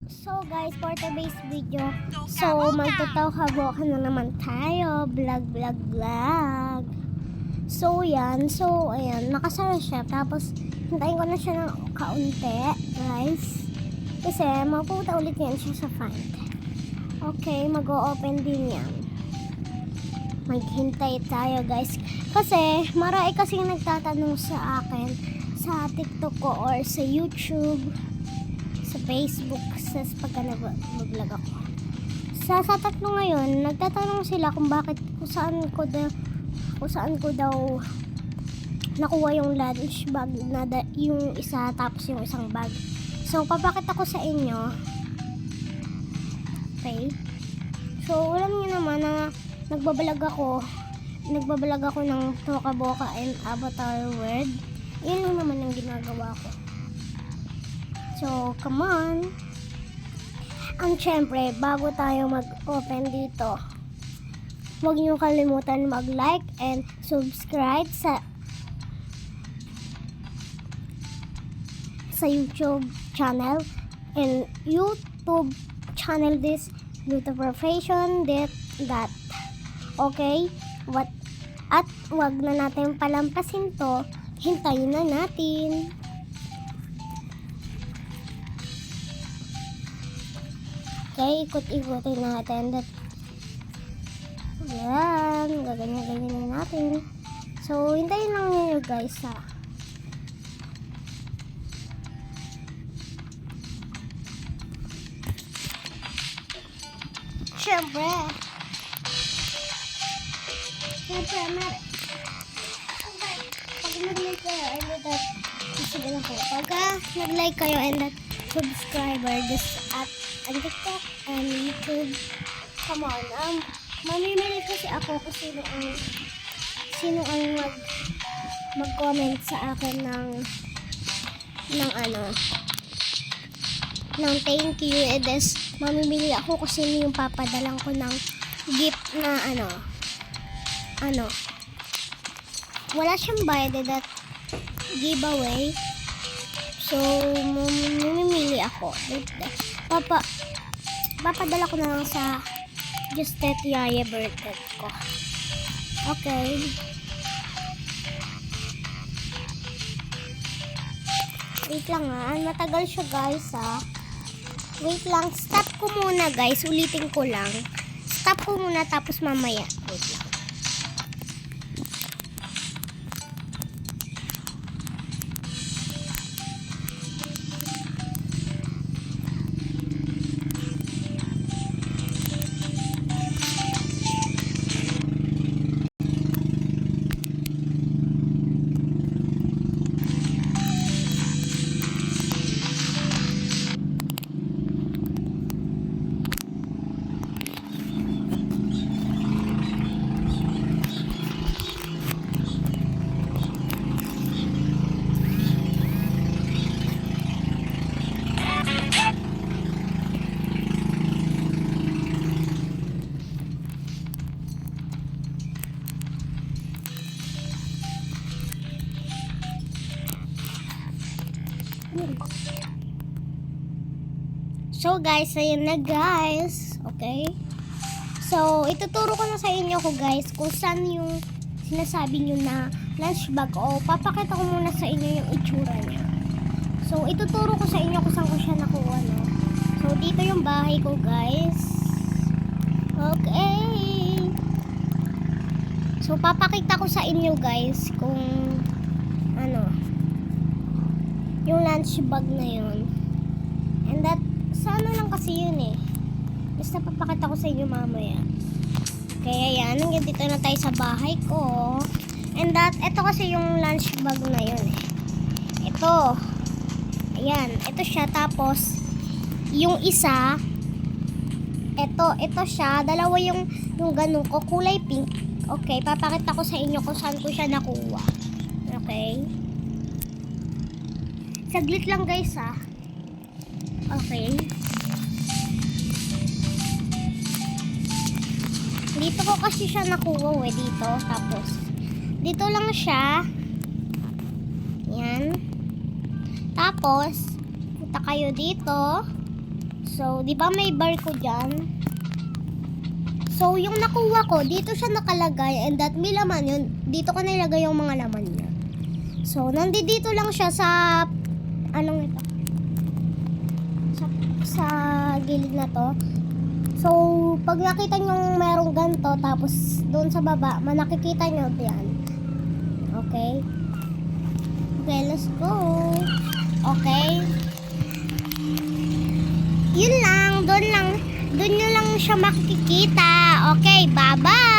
So guys, for today's video, so magtatawagan na naman tayo, vlog. So yan, so ayan, nakasara siya, tapos hintayin ko na siya ng kaunti, guys. Kasi mapupunta ulit yan siya sa find. Okay, mag-o-open din yan. Maghintay tayo, guys. Kasi marami kasing nagtatanong sa akin sa TikTok ko or sa YouTube, sa Facebook, sa pagka nag-vlog ako. Sa tatlo ngayon, nagtatanong sila kung bakit, kung saan ko daw nakuha yung lunch bag na yung isa tapos yung isang bag. So, papakita ko sa inyo. Okay? So, alam niyo naman na nagbabalag ako ng Toka Boka and Avatar World. Yun lang naman ang ginagawa ko. So, come on. Ang syempre, bago tayo mag-open dito, huwag niyo kalimutan mag-like and subscribe sa YouTube channel and YouTube channel this YouTube profession that okay? At wag na natin palampasin to, hintayin na natin. Okay, ikot-ikotin natin. Ayan, gaganyan-ganyan na natin. So, hintayin lang nyo guys ha. Siyempre, pag nag-like kayo and that, sige lang po, pagka nag-like kayo and that subscriber just at TikTok and YouTube, come on, mamimili kasi ako kung sino ang mag-comment sa akin ng thank you, and this mamimili ako kung sino yung papadalang ko ng gift na wala siyang bayad that giveaway. So mamimili ako. Papadala ko na lang sa Justet Yaya birthday ko. Okay. Wait lang matagal siya guys Wait lang, stop ko muna guys, ulitin ko lang. Stop ko muna tapos mamaya. Wait lang. So guys, ayun na guys. Okay? So, ituturo ko na sa inyo guys kung saan yung sinasabi nyo na lunch bag. O, papakita ko muna sa inyo yung itsura niya. So, ituturo ko sa inyo kung saan ko siya nakuha, no? So, dito yung bahay ko guys. Okay. So, papakita ko sa inyo guys kung yung lunch bag na yun. And that sa lang kasi yun basta papakita ko sa inyo mamaya. Okay, ayan, hanggang dito na tayo sa bahay ko. And that, ito kasi yung lunch bag na yun ito, ayan, ito siya. Tapos yung isa, ito siya, dalawa yung ganun ko, kulay pink. Okay, papakita ko sa inyo kung saan ko siya nakuha. Okay, saglit lang guys okay. Dito ko kasi siya nakuha dito. Tapos dito lang siya. Yan. Tapos punta kayo dito So, di ba may barcode dyan? So, yung nakuha ko, dito siya nakalagay and that may laman yun. Dito ko nilagay yung mga laman niya. So, nandito lang siya sa, anong ito? Sa gilid na to. So, pag nakita nyo merong ganito, tapos doon sa baba, nakikita nyo yan. Okay? Okay, let's go. Okay? Yun lang, doon nyo lang siya makikita. Okay, bye-bye!